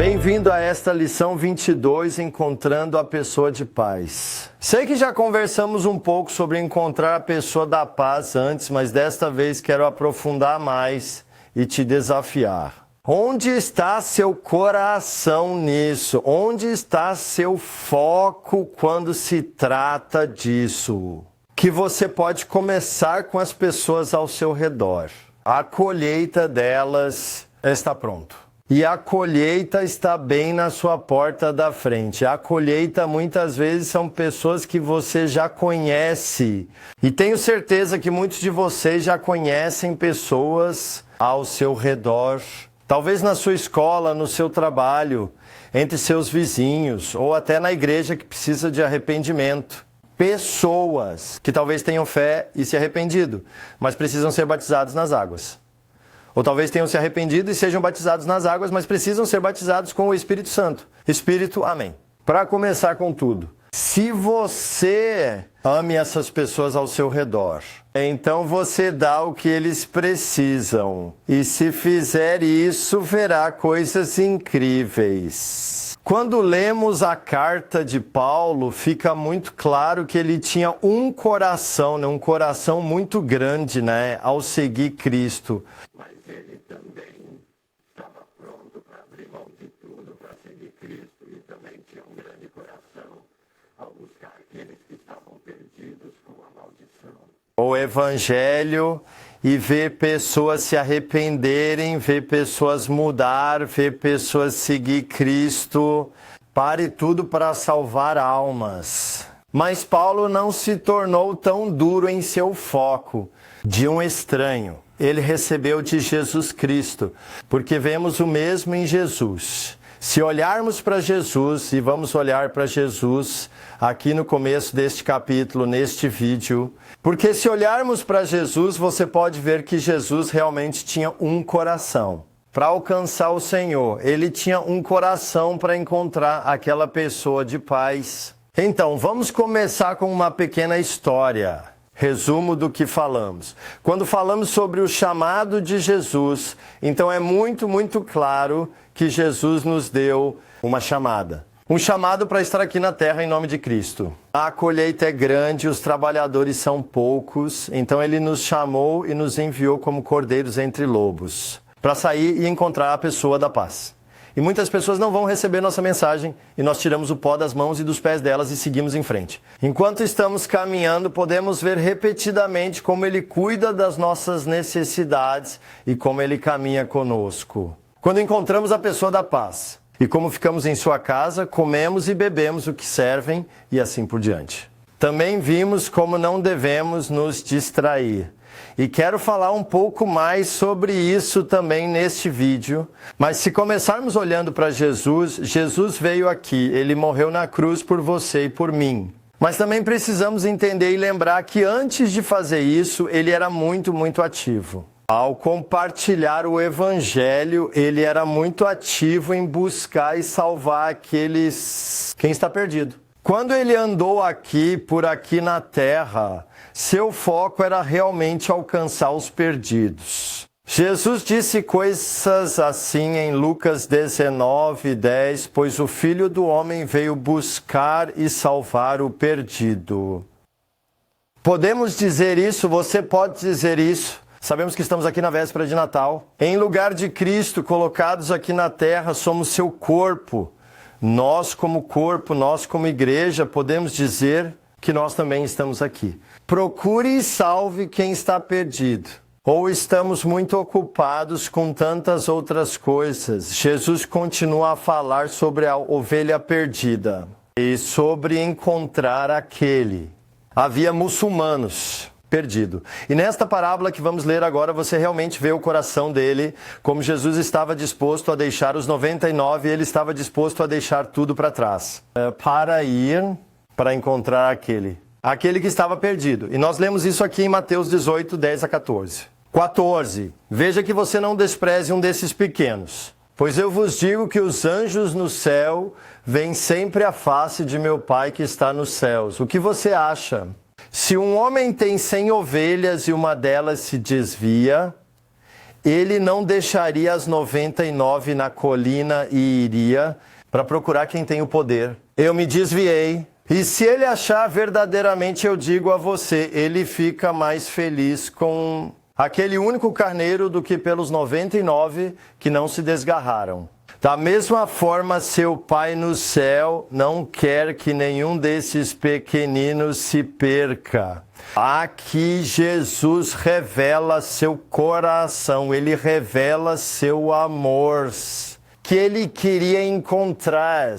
Bem-vindo a esta lição 22, Encontrando a Pessoa de Paz. Sei que já conversamos um pouco sobre encontrar a pessoa da paz antes, mas desta vez quero aprofundar mais e te desafiar. Onde está seu coração nisso? Onde está seu foco quando se trata disso? Que você pode começar com as pessoas ao seu redor. A colheita delas está pronta. E a colheita está bem na sua porta da frente. A colheita muitas vezes são pessoas que você já conhece. E tenho certeza que muitos de vocês já conhecem pessoas ao seu redor. Talvez na sua escola, no seu trabalho, entre seus vizinhos, ou até na igreja que precisa de arrependimento. Pessoas que talvez tenham fé e se arrependido, mas precisam ser batizados nas águas. Ou talvez tenham se arrependido e sejam batizados nas águas, mas precisam ser batizados com o Espírito Santo. Espírito, amém. Para começar com tudo, se você ame essas pessoas ao seu redor, então você dá o que eles precisam. E se fizer isso, verá coisas incríveis. Quando lemos a carta de Paulo, fica muito claro que ele tinha um coração muito grande, ao seguir Cristo. Mas ele também estava pronto para abrir mão de tudo para seguir Cristo e também tinha um grande coração ao buscar aqueles que estavam perdidos com a maldição. O Evangelho e ver pessoas se arrependerem, ver pessoas mudar, ver pessoas seguir Cristo. Pare tudo para salvar almas. Mas Paulo não se tornou tão duro em seu foco de um estranho. Ele recebeu de Jesus Cristo, porque vemos o mesmo em Jesus. Se olharmos para Jesus, e vamos olhar para Jesus aqui no começo deste capítulo, neste vídeo, porque se olharmos para Jesus, você pode ver que Jesus realmente tinha um coração. Para alcançar o Senhor, ele tinha um coração para encontrar aquela pessoa de paz. Então, vamos começar com uma pequena história. Resumo do que falamos. Quando falamos sobre o chamado de Jesus, então é muito claro que Jesus nos deu uma chamada. Um chamado para estar aqui na terra em nome de Cristo. A colheita é grande, os trabalhadores são poucos, então ele nos chamou e nos enviou como cordeiros entre lobos, para sair e encontrar a pessoa da paz. E muitas pessoas não vão receber nossa mensagem e nós tiramos o pó das mãos e dos pés delas e seguimos em frente. Enquanto estamos caminhando, podemos ver repetidamente como ele cuida das nossas necessidades e como ele caminha conosco. Quando encontramos a pessoa da paz e como ficamos em sua casa, comemos e bebemos o que servem e assim por diante. Também vimos como não devemos nos distrair. E quero falar um pouco mais sobre isso também neste vídeo. Mas se começarmos olhando para Jesus, Jesus veio aqui, ele morreu na cruz por você e por mim. Mas também precisamos entender e lembrar que antes de fazer isso, ele era muito ativo. Ao compartilhar o Evangelho, ele era muito ativo em buscar e salvar quem está perdido. Quando ele andou por aqui na terra, seu foco era realmente alcançar os perdidos. Jesus disse coisas assim em Lucas 19:10, pois o Filho do Homem veio buscar e salvar o perdido. Podemos dizer isso, você pode dizer isso. Sabemos que estamos aqui na véspera de Natal. Em lugar de Cristo, colocados aqui na terra, somos seu corpo. Nós como corpo, nós como igreja, podemos dizer que nós também estamos aqui. Procure e salve quem está perdido. Ou estamos muito ocupados com tantas outras coisas. Jesus continua a falar sobre a ovelha perdida e sobre encontrar aquele. Havia muçulmanos perdido. E nesta parábola que vamos ler agora, você realmente vê o coração dele, como Jesus estava disposto a deixar os 99 e ele estava disposto a deixar tudo para trás. Para encontrar aquele que estava perdido. E nós lemos isso aqui em Mateus 18, 10 a 14. 14. Veja que você não despreze um desses pequenos, pois eu vos digo que os anjos no céu veem sempre a face de meu Pai que está nos céus. O que você acha? Se um homem tem 100 ovelhas e uma delas se desvia, ele não deixaria as 99 na colina e iria para procurar quem tem o poder. Eu me desviei. E se ele achar verdadeiramente, eu digo a você, ele fica mais feliz com aquele único carneiro do que pelos 99 que não se desgarraram. Da mesma forma, seu Pai no céu não quer que nenhum desses pequeninos se perca. Aqui Jesus revela seu coração, ele revela seu amor, que ele queria encontrar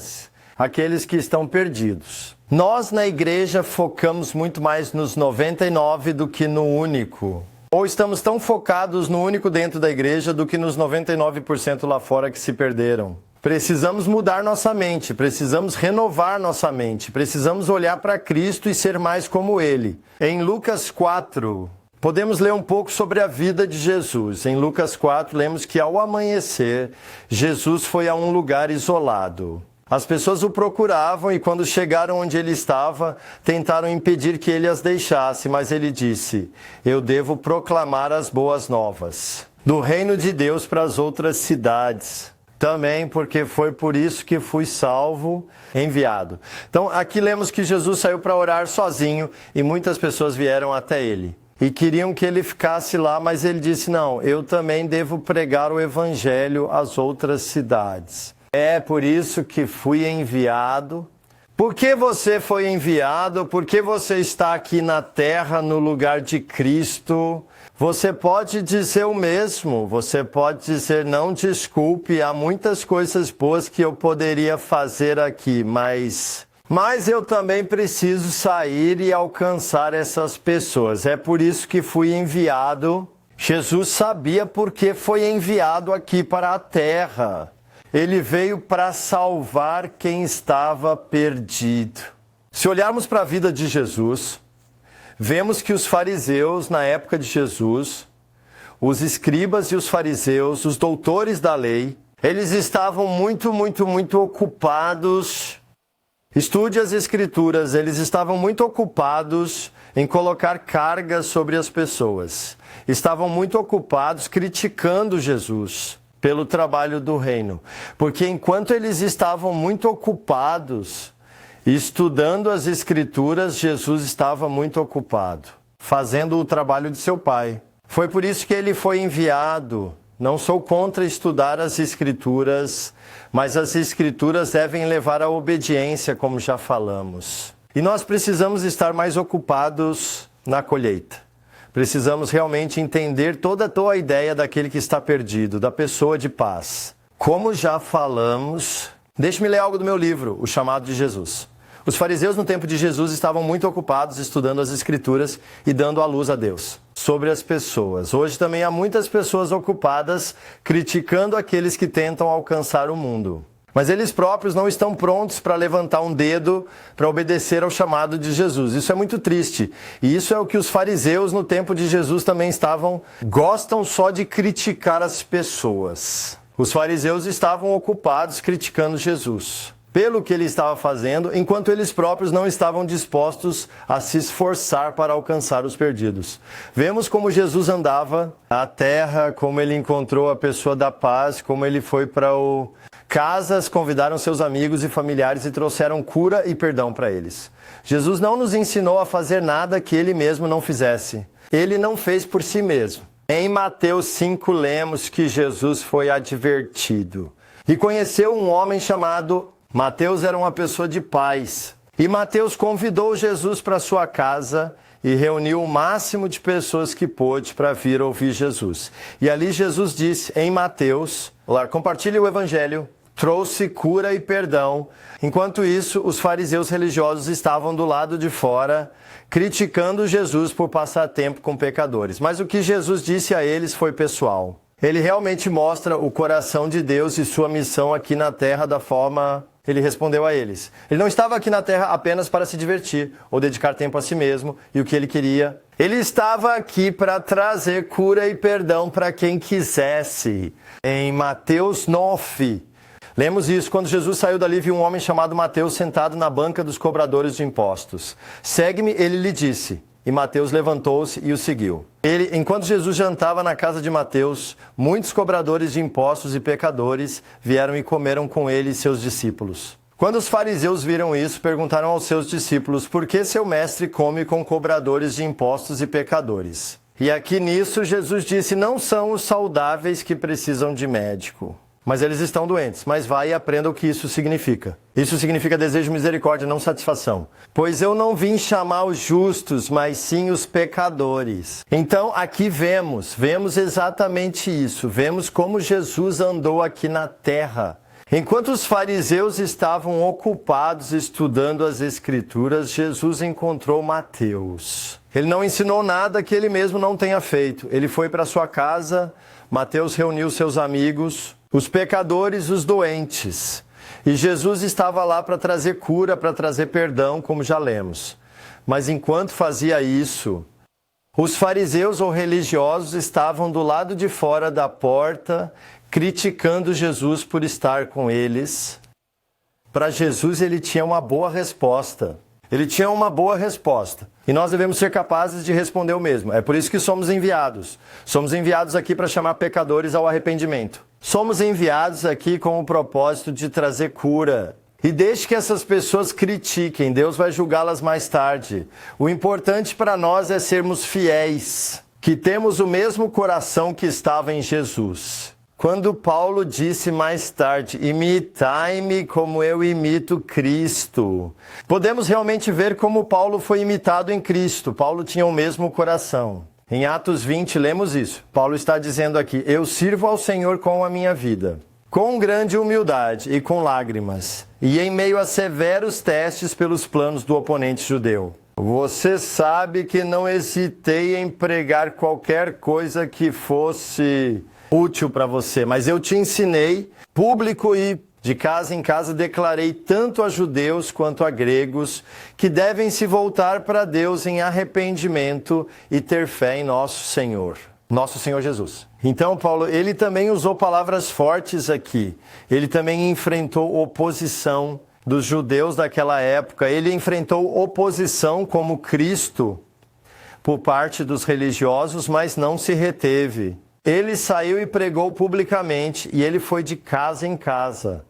aqueles que estão perdidos. Nós na igreja focamos muito mais nos 99 do que no único. Ou estamos tão focados no único dentro da igreja do que nos 99% lá fora que se perderam. Precisamos mudar nossa mente, precisamos renovar nossa mente, precisamos olhar para Cristo e ser mais como Ele. Em Lucas 4, podemos ler um pouco sobre a vida de Jesus. Em Lucas 4, lemos que ao amanhecer, Jesus foi a um lugar isolado. As pessoas o procuravam e quando chegaram onde ele estava, tentaram impedir que ele as deixasse, mas ele disse: eu devo proclamar as boas novas do reino de Deus para as outras cidades. Também porque foi por isso que fui salvo, enviado. Então aqui lemos que Jesus saiu para orar sozinho e muitas pessoas vieram até ele. E queriam que ele ficasse lá, mas ele disse: não, eu também devo pregar o evangelho às outras cidades. É por isso que fui enviado. Por que você foi enviado? Por que você está aqui na terra no lugar de Cristo? Você pode dizer o mesmo. Você pode dizer: não, desculpe, há muitas coisas boas que eu poderia fazer aqui, mas eu também preciso sair e alcançar essas pessoas. É por isso que fui enviado. Jesus sabia por que foi enviado aqui para a terra. Ele veio para salvar quem estava perdido. Se olharmos para a vida de Jesus, vemos que os fariseus, na época de Jesus, os escribas e os fariseus, os doutores da lei, eles estavam muito ocupados. Estude as Escrituras, eles estavam muito ocupados em colocar cargas sobre as pessoas. Estavam muito ocupados criticando Jesus pelo trabalho do reino. Porque enquanto eles estavam muito ocupados estudando as Escrituras, Jesus estava muito ocupado, fazendo o trabalho de seu Pai. Foi por isso que ele foi enviado. Não sou contra estudar as Escrituras, mas as Escrituras devem levar à obediência, como já falamos. E nós precisamos estar mais ocupados na colheita. Precisamos realmente entender toda a ideia daquele que está perdido, da pessoa de paz. Como já falamos, deixe-me ler algo do meu livro, O Chamado de Jesus. Os fariseus no tempo de Jesus estavam muito ocupados estudando as Escrituras e dando a luz a Deus sobre as pessoas. Hoje também há muitas pessoas ocupadas criticando aqueles que tentam alcançar o mundo. Mas eles próprios não estão prontos para levantar um dedo para obedecer ao chamado de Jesus. Isso é muito triste. E isso é o que os fariseus no tempo de Jesus também gostam só de criticar as pessoas. Os fariseus estavam ocupados criticando Jesus pelo que ele estava fazendo, enquanto eles próprios não estavam dispostos a se esforçar para alcançar os perdidos. Vemos como Jesus andava a terra, como ele encontrou a pessoa da paz, como ele foi para casas, convidaram seus amigos e familiares e trouxeram cura e perdão para eles. Jesus não nos ensinou a fazer nada que ele mesmo não fizesse. Ele não fez por si mesmo. Em Mateus 5 lemos que Jesus foi advertido e conheceu um homem chamado Mateus. Era uma pessoa de paz. E Mateus convidou Jesus para sua casa e reuniu o máximo de pessoas que pôde para vir ouvir Jesus. E ali Jesus disse em Mateus, compartilhe o evangelho, trouxe cura e perdão. Enquanto isso, os fariseus religiosos estavam do lado de fora, criticando Jesus por passar tempo com pecadores. Mas o que Jesus disse a eles foi pessoal. Ele realmente mostra o coração de Deus e sua missão aqui na terra da forma ele respondeu a eles. Ele não estava aqui na terra apenas para se divertir ou dedicar tempo a si mesmo e o que ele queria. Ele estava aqui para trazer cura e perdão para quem quisesse. Em Mateus 9, lemos isso. Quando Jesus saiu dali, viu um homem chamado Mateus sentado na banca dos cobradores de impostos. Segue-me, ele lhe disse. E Mateus levantou-se e o seguiu. Enquanto Jesus jantava na casa de Mateus, muitos cobradores de impostos e pecadores vieram e comeram com ele e seus discípulos. Quando os fariseus viram isso, perguntaram aos seus discípulos: por que seu mestre come com cobradores de impostos e pecadores? E aqui nisso Jesus disse: não são os saudáveis que precisam de médico, mas eles estão doentes. Mas vai e aprenda o que isso significa. Isso significa desejo de misericórdia, não satisfação. Pois eu não vim chamar os justos, mas sim os pecadores. Então aqui vemos exatamente isso. Vemos como Jesus andou aqui na terra. Enquanto os fariseus estavam ocupados estudando as Escrituras, Jesus encontrou Mateus. Ele não ensinou nada que ele mesmo não tenha feito. Ele foi para sua casa, Mateus reuniu seus amigos, os pecadores, os doentes. E Jesus estava lá para trazer cura, para trazer perdão, como já lemos. Mas enquanto fazia isso, os fariseus ou religiosos estavam do lado de fora da porta, criticando Jesus por estar com eles. Para Jesus ele tinha uma boa resposta. Ele tinha uma boa resposta. E nós devemos ser capazes de responder o mesmo. É por isso que somos enviados. Somos enviados aqui para chamar pecadores ao arrependimento. Somos enviados aqui com o propósito de trazer cura. E deixe que essas pessoas critiquem. Deus vai julgá-las mais tarde. O importante para nós é sermos fiéis. Que temos o mesmo coração que estava em Jesus. Quando Paulo disse mais tarde, imitai-me como eu imito Cristo. Podemos realmente ver como Paulo foi imitado em Cristo. Paulo tinha o mesmo coração. Em Atos 20, lemos isso. Paulo está dizendo aqui, eu sirvo ao Senhor com a minha vida, com grande humildade e com lágrimas, e em meio a severos testes pelos planos do oponente judeu. Você sabe que não hesitei em pregar qualquer coisa que fosse útil para você, mas eu te ensinei, público e de casa em casa, declarei tanto a judeus quanto a gregos que devem se voltar para Deus em arrependimento e ter fé em nosso Senhor Jesus. Então, Paulo, ele também usou palavras fortes aqui. Ele também enfrentou oposição dos judeus daquela época. Ele enfrentou oposição como Cristo por parte dos religiosos, mas não se reteve. Ele saiu e pregou publicamente, e ele foi de casa em casa,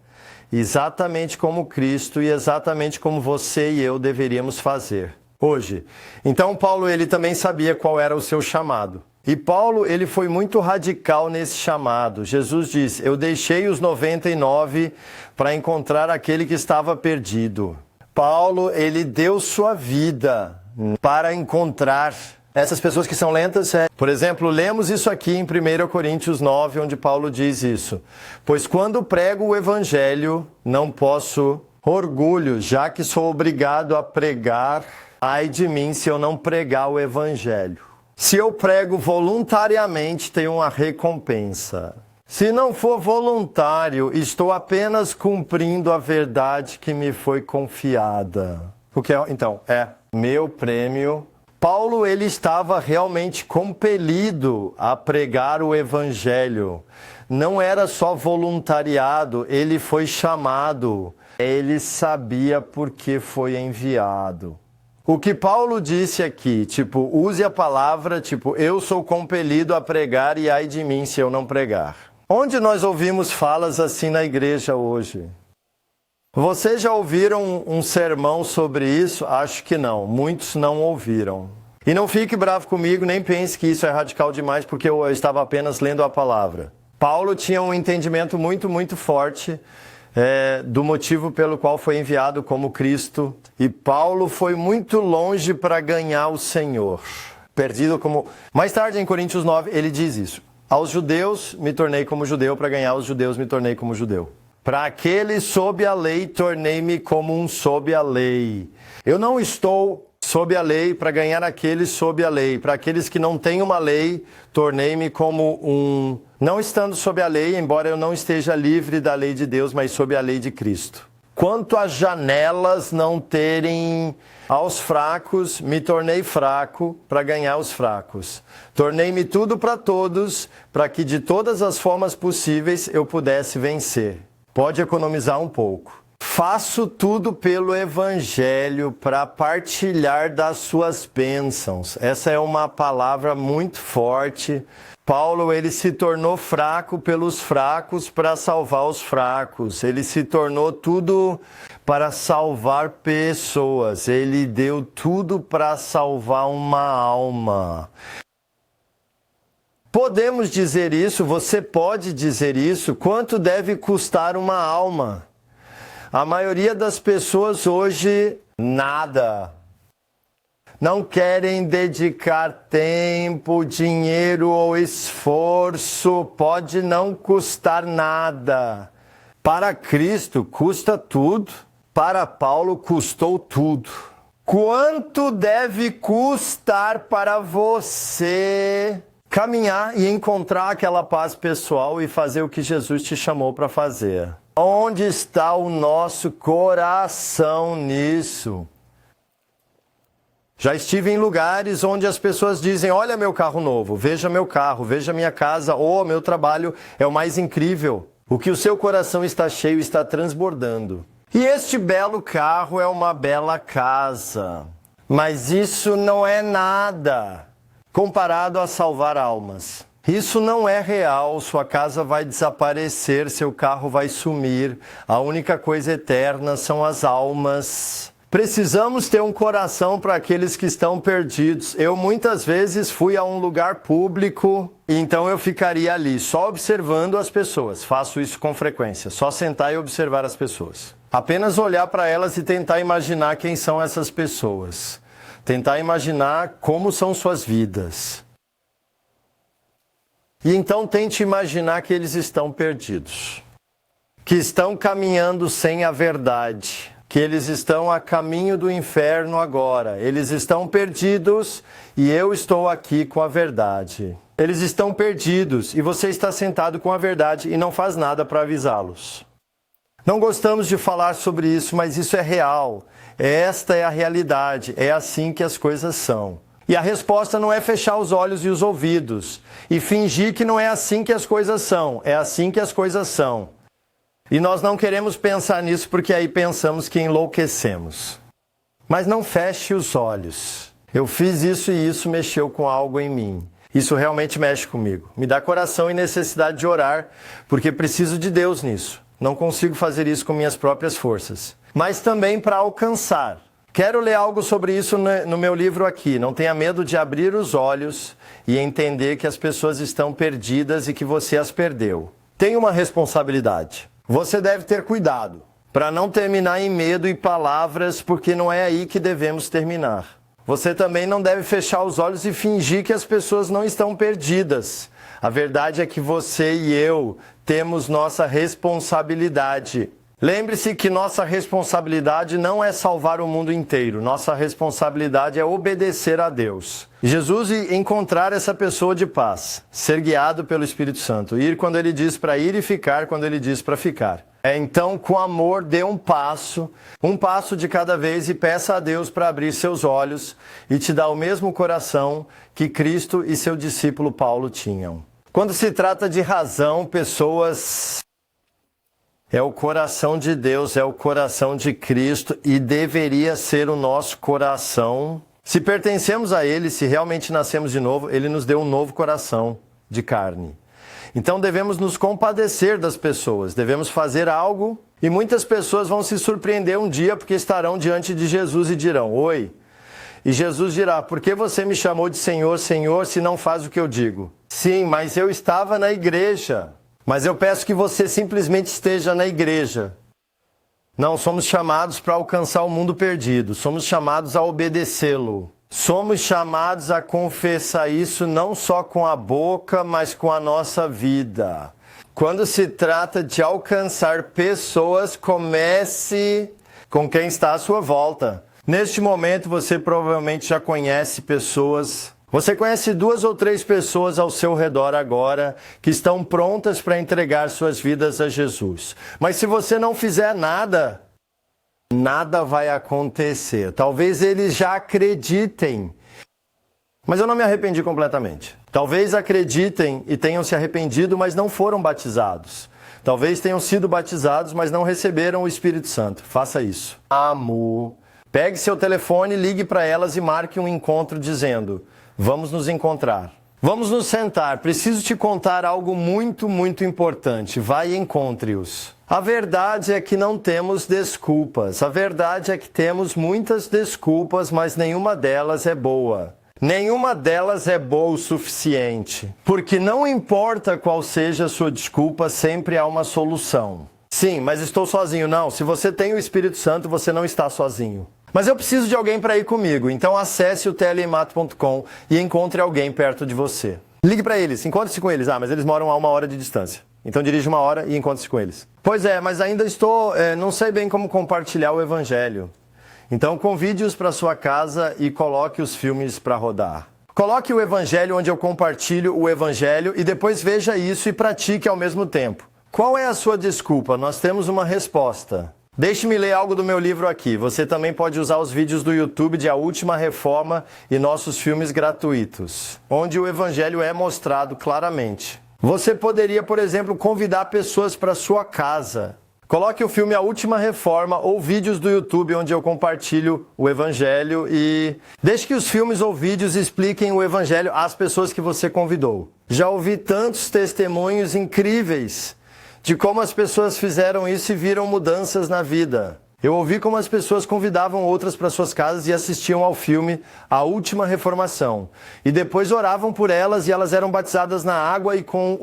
exatamente como Cristo e exatamente como você e eu deveríamos fazer hoje. Então Paulo, ele também sabia qual era o seu chamado. E Paulo, ele foi muito radical nesse chamado. Jesus disse, eu deixei os 99 para encontrar aquele que estava perdido. Paulo, ele deu sua vida para encontrar essas pessoas que são lentas. Por exemplo, lemos isso aqui em 1 Coríntios 9, onde Paulo diz isso. Pois quando prego o evangelho, não posso orgulho, já que sou obrigado a pregar. Ai de mim se eu não pregar o evangelho. Se eu prego voluntariamente, tem uma recompensa. Se não for voluntário, estou apenas cumprindo a verdade que me foi confiada. O que é, então, é meu prêmio. Paulo, ele estava realmente compelido a pregar o evangelho. Não era só voluntariado, ele foi chamado. Ele sabia por que foi enviado. O que Paulo disse aqui, use a palavra, eu sou compelido a pregar e ai de mim se eu não pregar. Onde nós ouvimos falas assim na igreja hoje? Vocês já ouviram um sermão sobre isso? Acho que não. Muitos não ouviram. E não fique bravo comigo, nem pense que isso é radical demais, porque eu estava apenas lendo a palavra. Paulo tinha um entendimento muito, muito forte do motivo pelo qual foi enviado como Cristo. E Paulo foi muito longe para ganhar o Senhor. Perdido como... Mais tarde, em Coríntios 9, ele diz isso. Aos judeus me tornei como judeu, para ganhar os judeus me tornei como judeu. Para aqueles sob a lei, tornei-me como um sob a lei. Eu não estou sob a lei para ganhar aqueles sob a lei. Para aqueles que não têm uma lei, tornei-me como um... Não estando sob a lei, embora eu não esteja livre da lei de Deus, mas sob a lei de Cristo. Quanto às janelas não terem aos fracos, me tornei fraco para ganhar os fracos. Tornei-me tudo para todos, para que de todas as formas possíveis eu pudesse vencer. Pode economizar um pouco. Faço tudo pelo Evangelho para partilhar das suas bênçãos. Essa é uma palavra muito forte. Paulo, ele se tornou fraco pelos fracos para salvar os fracos. Ele se tornou tudo para salvar pessoas. Ele deu tudo para salvar uma alma. Podemos dizer isso, você pode dizer isso, quanto deve custar uma alma? A maioria das pessoas hoje, nada. Não querem dedicar tempo, dinheiro ou esforço, pode não custar nada. Para Cristo custa tudo, para Paulo custou tudo. Quanto deve custar para você caminhar e encontrar aquela paz pessoal e fazer o que Jesus te chamou para fazer? Onde está o nosso coração nisso? Já estive em lugares onde as pessoas dizem, olha meu carro novo, veja meu carro, veja minha casa, ou meu trabalho é o mais incrível. O que o seu coração está cheio está transbordando. E este belo carro é uma bela casa. Mas isso não é nada comparado a salvar almas. Isso não é real, sua casa vai desaparecer, seu carro vai sumir. A única coisa eterna são as almas. Precisamos ter um coração para aqueles que estão perdidos. Eu muitas vezes fui a um lugar público, então eu ficaria ali só observando as pessoas. Faço isso com frequência, só sentar e observar as pessoas. Apenas olhar para elas e tentar imaginar quem são essas pessoas. Tentar imaginar como são suas vidas. E então tente imaginar que eles estão perdidos. Que estão caminhando sem a verdade. Que eles estão a caminho do inferno agora. Eles estão perdidos e eu estou aqui com a verdade. Eles estão perdidos e você está sentado com a verdade e não faz nada para avisá-los. Não gostamos de falar sobre isso, mas isso é real. Esta é a realidade, é assim que as coisas são. E a resposta não é fechar os olhos e os ouvidos e fingir que não é assim que as coisas são, é assim que as coisas são. E nós não queremos pensar nisso porque aí pensamos que enlouquecemos. Mas não feche os olhos. Eu fiz isso e isso mexeu com algo em mim. Isso realmente mexe comigo. Me dá coração e necessidade de orar, porque preciso de Deus nisso. Não consigo fazer isso com minhas próprias forças. Mas também para alcançar. Quero ler algo sobre isso no meu livro aqui. Não tenha medo de abrir os olhos e entender que as pessoas estão perdidas e que você as perdeu. Tem uma responsabilidade. Você deve ter cuidado para não terminar em medo e palavras, porque não é aí que devemos terminar. Você também não deve fechar os olhos e fingir que as pessoas não estão perdidas. A verdade é que você e eu temos nossa responsabilidade. Lembre-se que nossa responsabilidade não é salvar o mundo inteiro. Nossa responsabilidade é obedecer a Deus. Jesus encontrar essa pessoa de paz, ser guiado pelo Espírito Santo, ir quando Ele diz para ir e ficar quando Ele diz para ficar. Então, com amor, dê um passo de cada vez e peça a Deus para abrir seus olhos e te dar o mesmo coração que Cristo e seu discípulo Paulo tinham. Quando se trata de razão, pessoas... É o coração de Deus, é o coração de Cristo e deveria ser o nosso coração. Se pertencemos a Ele, se realmente nascemos de novo, Ele nos deu um novo coração de carne. Então devemos nos compadecer das pessoas, devemos fazer algo e muitas pessoas vão se surpreender um dia porque estarão diante de Jesus e dirão, oi. E Jesus dirá, por que você me chamou de Senhor, Senhor, se não faz o que eu digo? Sim, mas eu estava na igreja. Mas eu peço que você simplesmente esteja na igreja. Não, somos chamados para alcançar o mundo perdido. Somos chamados a obedecê-lo. Somos chamados a confessar isso não só com a boca, mas com a nossa vida. Quando se trata de alcançar pessoas, comece com quem está à sua volta. Neste momento você provavelmente já conhece pessoas... Você conhece 2 ou 3 pessoas ao seu redor agora que estão prontas para entregar suas vidas a Jesus. Mas se você não fizer nada, nada vai acontecer. Talvez eles já acreditem, mas eu não me arrependi completamente. Talvez acreditem e tenham se arrependido, mas não foram batizados. Talvez tenham sido batizados, mas não receberam o Espírito Santo. Faça isso. Amor. Pegue seu telefone, ligue para elas e marque um encontro dizendo: vamos nos encontrar. Vamos nos sentar. Preciso te contar algo muito, muito importante. Vai e encontre-os. A verdade é que não temos desculpas. A verdade é que temos muitas desculpas, mas nenhuma delas é boa. Nenhuma delas é boa o suficiente. Porque não importa qual seja a sua desculpa, sempre há uma solução. Sim, mas estou sozinho. Não, se você tem o Espírito Santo, você não está sozinho. Mas eu preciso de alguém para ir comigo, então acesse o tlemato.com e encontre alguém perto de você. Ligue para eles, encontre-se com eles. Mas eles moram a 1 hora de distância. Então dirija 1 hora e encontre-se com eles. Pois é, mas ainda não sei bem como compartilhar o Evangelho. Então convide-os para sua casa e coloque os filmes para rodar. Coloque o Evangelho onde eu compartilho o Evangelho e depois veja isso e pratique ao mesmo tempo. Qual é a sua desculpa? Nós temos uma resposta. Deixe-me ler algo do meu livro aqui. Você também pode usar os vídeos do YouTube de A Última Reforma e nossos filmes gratuitos, onde o Evangelho é mostrado claramente. Você poderia, por exemplo, convidar pessoas para sua casa. Coloque o filme A Última Reforma ou vídeos do YouTube onde eu compartilho o Evangelho e deixe que os filmes ou vídeos expliquem o Evangelho às pessoas que você convidou. Já ouvi tantos testemunhos incríveis de como as pessoas fizeram isso e viram mudanças na vida. Eu ouvi como as pessoas convidavam outras para suas casas e assistiam ao filme A Última Reformação. E depois oravam por elas e elas eram batizadas na água e com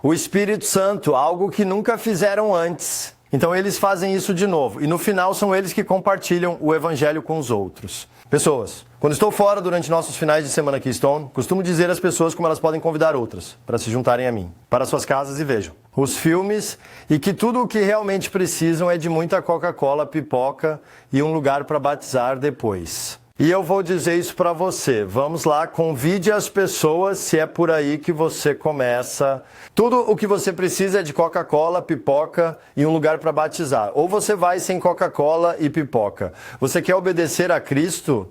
o Espírito Santo, algo que nunca fizeram antes. Então eles fazem isso de novo. E no final são eles que compartilham o Evangelho com os outros. Pessoas, quando estou fora durante nossos finais de semana aqui, costumo dizer às pessoas como elas podem convidar outras para se juntarem a mim, para suas casas e vejam os filmes e que tudo o que realmente precisam é de muita Coca-Cola, pipoca e um lugar para batizar depois. E eu vou dizer isso para você. Vamos lá, convide as pessoas, se é por aí que você começa. Tudo o que você precisa é de Coca-Cola, pipoca e um lugar para batizar. Ou você vai sem Coca-Cola e pipoca. Você quer obedecer a Cristo?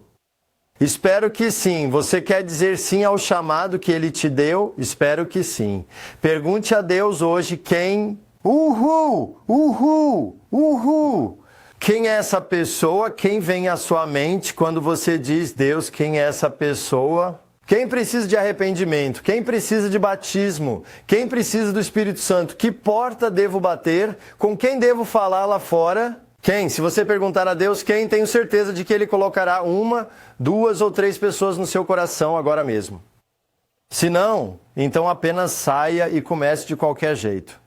Espero que sim. Você quer dizer sim ao chamado que Ele te deu? Espero que sim. Pergunte a Deus hoje quem... Uhul! Uhul! Uhul! Quem é essa pessoa? Quem vem à sua mente quando você diz, Deus, quem é essa pessoa? Quem precisa de arrependimento? Quem precisa de batismo? Quem precisa do Espírito Santo? Que porta devo bater? Com quem devo falar lá fora? Quem? Se você perguntar a Deus quem, tenho certeza de que Ele colocará 1, 2 ou 3 pessoas no seu coração agora mesmo. Se não, então apenas saia e comece de qualquer jeito.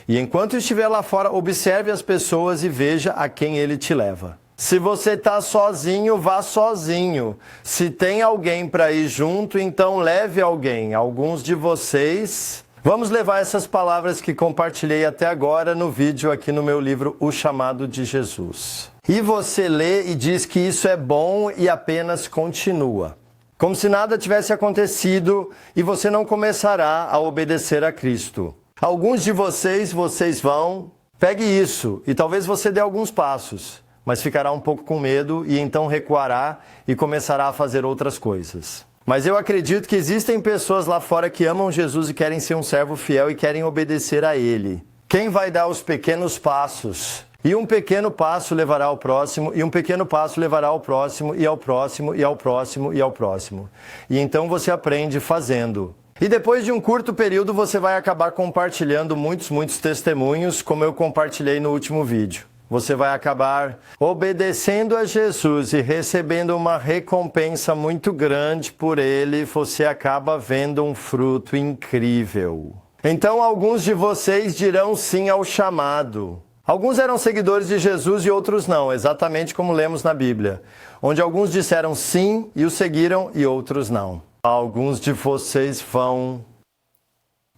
E enquanto estiver lá fora, observe as pessoas e veja a quem Ele te leva. Se você está sozinho, vá sozinho. Se tem alguém para ir junto, então leve alguém. Alguns de vocês... Vamos levar essas palavras que compartilhei até agora no vídeo aqui no meu livro O Chamado de Jesus. E você lê e diz que isso é bom e apenas continua. Como se nada tivesse acontecido e você não começará a obedecer a Cristo. Alguns de vocês vão, pegue isso e talvez você dê alguns passos, mas ficará um pouco com medo e então recuará e começará a fazer outras coisas. Mas eu acredito que existem pessoas lá fora que amam Jesus e querem ser um servo fiel e querem obedecer a Ele. Quem vai dar os pequenos passos? E um pequeno passo levará ao próximo, e um pequeno passo levará ao próximo, e ao próximo, e ao próximo, e ao próximo. E então você aprende fazendo. E depois de um curto período você vai acabar compartilhando muitos testemunhos, como eu compartilhei no último vídeo. Você vai acabar obedecendo a Jesus e recebendo uma recompensa muito grande por Ele. Você acaba vendo um fruto incrível. Então alguns de vocês dirão sim ao chamado. Alguns eram seguidores de Jesus e outros não, exatamente como lemos na Bíblia, onde alguns disseram sim e o seguiram e outros não. Alguns de vocês vão...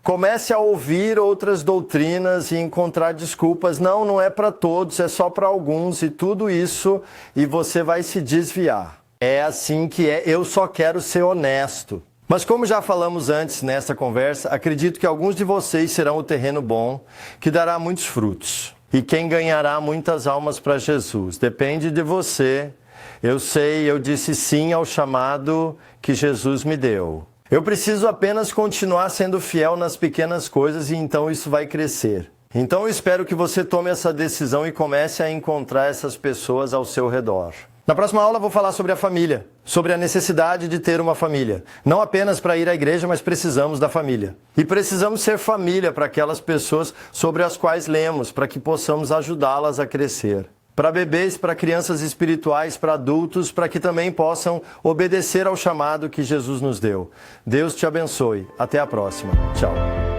Comece a ouvir outras doutrinas e encontrar desculpas. Não é para todos, é só para alguns e tudo isso, e você vai se desviar. É assim que é, eu só quero ser honesto. Mas como já falamos antes nessa conversa, acredito que alguns de vocês serão o terreno bom, que dará muitos frutos. E quem ganhará muitas almas para Jesus. Depende de você. Eu sei, eu disse sim ao chamado que Jesus me deu. Eu preciso apenas continuar sendo fiel nas pequenas coisas e então isso vai crescer. Então eu espero que você tome essa decisão e comece a encontrar essas pessoas ao seu redor. Na próxima aula eu vou falar sobre a família, sobre a necessidade de ter uma família. Não apenas para ir à igreja, mas precisamos da família. E precisamos ser família para aquelas pessoas sobre as quais lemos, para que possamos ajudá-las a crescer. Para bebês, para crianças espirituais, para adultos, para que também possam obedecer ao chamado que Jesus nos deu. Deus te abençoe. Até a próxima. Tchau.